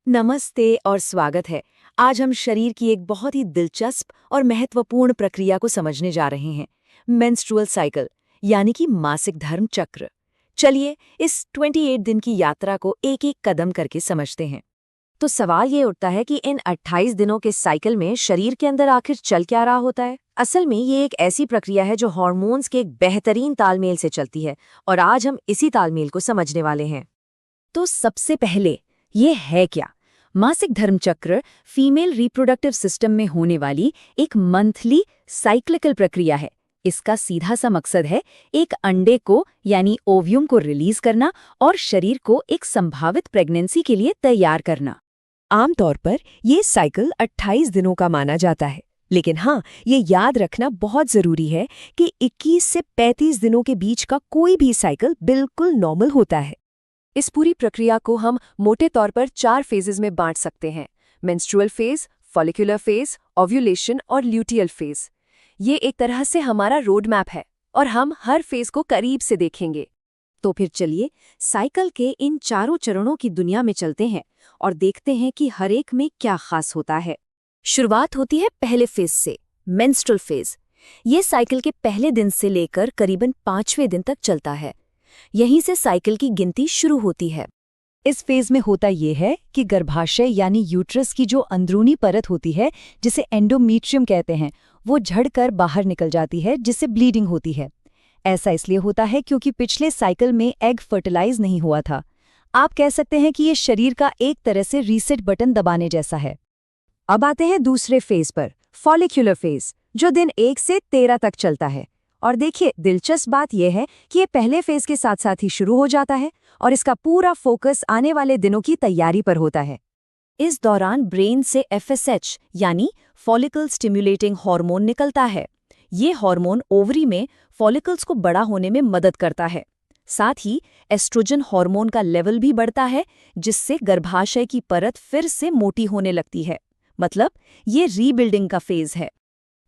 नमस्ते और स्वागत है। आज हम शरीर की एक बहुत ही दिलचस्प और महत्वपूर्ण प्रक्रिया को समझने जा रहे हैं, मेंस्ट्रुअल साइकिल यानी कि मासिक धर्म चक्र। चलिए इस 28 दिन की यात्रा को एक एक कदम करके समझते हैं। तो सवाल ये उठता है कि इन 28 दिनों के साइकिल में शरीर के अंदर आखिर चल क्या रहा होता है। असल में ये एक ऐसी प्रक्रिया है जो हार्मोन्स के एक बेहतरीन तालमेल से चलती है और आज हम इसी तालमेल को समझने वाले हैं। तो सबसे पहले ये है क्या? मासिक धर्म चक्र फीमेल रिप्रोडक्टिव सिस्टम में होने वाली एक मंथली साइक्लिकल प्रक्रिया है। इसका सीधा सा मकसद है एक अंडे को यानी ओव्यूम को रिलीज करना और शरीर को एक संभावित प्रेगनेंसी के लिए तैयार करना। आमतौर पर ये साइकिल 28 दिनों का माना जाता है, लेकिन हाँ, ये याद रखना बहुत जरूरी है कि 21 से 35 दिनों के बीच का कोई भी साइकिल बिल्कुल नॉर्मल होता है। इस पूरी प्रक्रिया को हम मोटे तौर पर 4 फेजेस में बांट सकते हैं: menstrual phase, follicular phase, ovulation और ल्यूटियल फेज। ये एक तरह से हमारा रोड मैप है और हम हर फेज को करीब से देखेंगे। तो फिर चलिए साइकिल के इन चारों चरणों की दुनिया में चलते हैं और देखते हैं कि हर एक में क्या खास होता है। शुरुआत होती है पहले फेज से, मेंस्ट्रुअल फेज। ये साइकिल के पहले दिन से लेकर करीबन 5वें दिन तक चलता है। यहीं से साइकिल की गिनती शुरू होती है। इस फेज में होता यह है कि गर्भाशय यानी यूट्रस की जो अंदरूनी परत होती है, जिसे एंडोमीट्रियम कहते हैं, वो झड़कर बाहर निकल जाती है, जिससे ब्लीडिंग होती है। ऐसा इसलिए होता है क्योंकि पिछले साइकिल में एग फर्टिलाइज नहीं हुआ था। आप कह सकते हैं कि ये शरीर का एक तरह से रीसेट बटन दबाने जैसा है। अब आते हैं दूसरे फेज पर, फॉलिक्यूलर फेज, जो दिन 1 से 13 तक चलता है। और देखिए, दिलचस्प बात यह है कि ये पहले फेज के साथ साथ ही शुरू हो जाता है और इसका पूरा फोकस आने वाले दिनों की तैयारी पर होता है। इस दौरान ब्रेन से FSH यानी फॉलिकल स्टिमुलेटिंग हार्मोन निकलता है। ये हार्मोन ओवरी में फॉलिकल्स को बड़ा होने में मदद करता है। साथ ही एस्ट्रोजन हार्मोन का लेवल भी बढ़ता है, जिससे गर्भाशय की परत फिर से मोटी होने लगती है। मतलब ये रीबिल्डिंग का फेज है।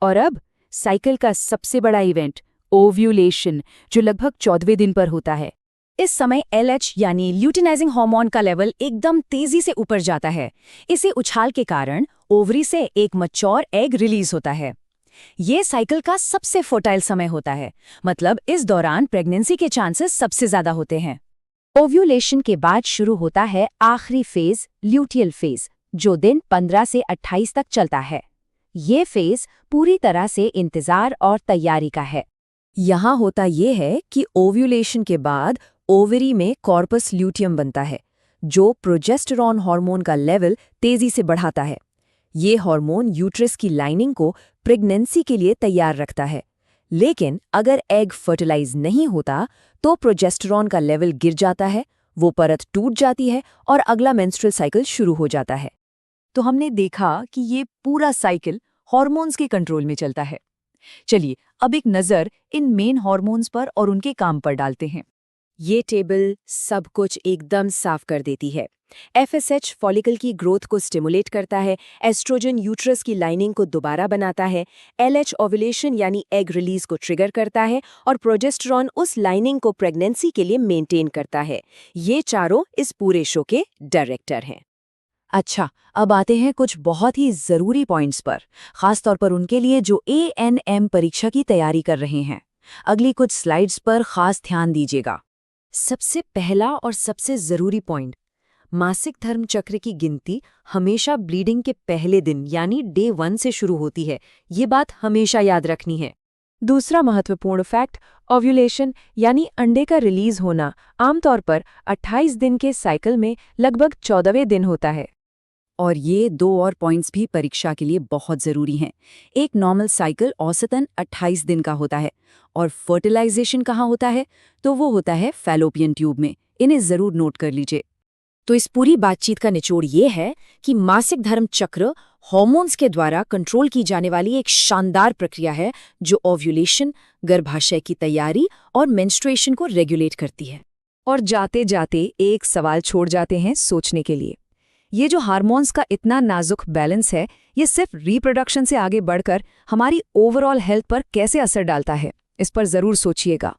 और अब साइकिल का सबसे बड़ा इवेंट, ओव्यूलेशन, जो लगभग 14वें दिन पर होता है। इस समय LH यानी ल्यूटिनाइजिंग हार्मोन का लेवल एकदम तेजी से ऊपर जाता है। इसी उछाल के कारण ओवरी से एक मैच्योर एग रिलीज होता है। ये साइकिल का सबसे फर्टाइल समय होता है, मतलब इस दौरान प्रेगनेंसी के चांसेस सबसे ज्यादा होते हैं। ओव्यूलेशन के बाद शुरू होता है आखिरी फेज, ल्यूटियल फेज, जो दिन 15 से 28 तक चलता है। ये फेज पूरी तरह से इंतजार और तैयारी का है। यहाँ होता ये है कि ओव्यूलेशन के बाद ओवरी में कॉर्पस ल्यूटियम बनता है, जो प्रोजेस्टेरॉन हार्मोन का लेवल तेजी से बढ़ाता है। ये हार्मोन यूट्रस की लाइनिंग को प्रेगनेंसी के लिए तैयार रखता है। लेकिन अगर एग फर्टिलाइज नहीं होता तो प्रोजेस्टेरॉन का लेवल गिर जाता है, वो परत टूट जाती है और अगला मेंस्ट्रुअल साइकिल शुरू हो जाता है। तो हमने देखा कि ये पूरा साइकिल हार्मोन्स के कंट्रोल में चलता है। चलिए अब एक नज़र इन मेन हार्मोन्स पर और उनके काम पर डालते हैं। ये टेबल सब कुछ एकदम साफ कर देती है। FSH फॉलिकल की ग्रोथ को स्टिमुलेट करता है, एस्ट्रोजन यूट्रस की लाइनिंग को दोबारा बनाता है, LH ओव्यूलेशन यानी एग रिलीज को ट्रिगर करता है और प्रोजेस्टेरॉन उस लाइनिंग को प्रेगनेंसी के लिए मेंटेन करता है। ये चारों इस पूरे शो के डायरेक्टर हैं। अच्छा, अब आते हैं कुछ बहुत ही ज़रूरी पॉइंट्स पर, खासतौर पर उनके लिए जो ANM परीक्षा की तैयारी कर रहे हैं। अगली कुछ स्लाइड्स पर खास ध्यान दीजिएगा। सबसे पहला और सबसे ज़रूरी पॉइंट, मासिक धर्म चक्र की गिनती हमेशा ब्लीडिंग के पहले दिन यानी डे 1 से शुरू होती है। ये बात हमेशा याद रखनी है। दूसरा महत्वपूर्ण फैक्ट, ओव्यूलेशन यानी अंडे का रिलीज होना आमतौर पर 28 दिन के साइकिल में लगभग 14वें दिन होता है। और ये 2 और पॉइंट्स भी परीक्षा के लिए बहुत ज़रूरी हैं। एक नॉर्मल साइकिल औसतन 28 दिन का होता है और फर्टिलाइजेशन कहाँ होता है, तो वो होता है फैलोपियन ट्यूब में। इन्हें ज़रूर नोट कर लीजिए। तो इस पूरी बातचीत का निचोड़ ये है कि मासिक धर्म चक्र हार्मोन्स के द्वारा कंट्रोल की जाने वाली एक शानदार प्रक्रिया है, जो ओव्यूलेशन, गर्भाशय की तैयारी और मेंस्ट्रुएशन को रेगुलेट करती है। और जाते जाते एक सवाल छोड़ जाते हैं सोचने के लिए। ये जो हार्मोन्स का इतना नाजुक बैलेंस है, ये सिर्फ रिप्रोडक्शन से आगे बढ़कर हमारी ओवरऑल हेल्थ पर कैसे असर डालता है, इस पर ज़रूर सोचिएगा।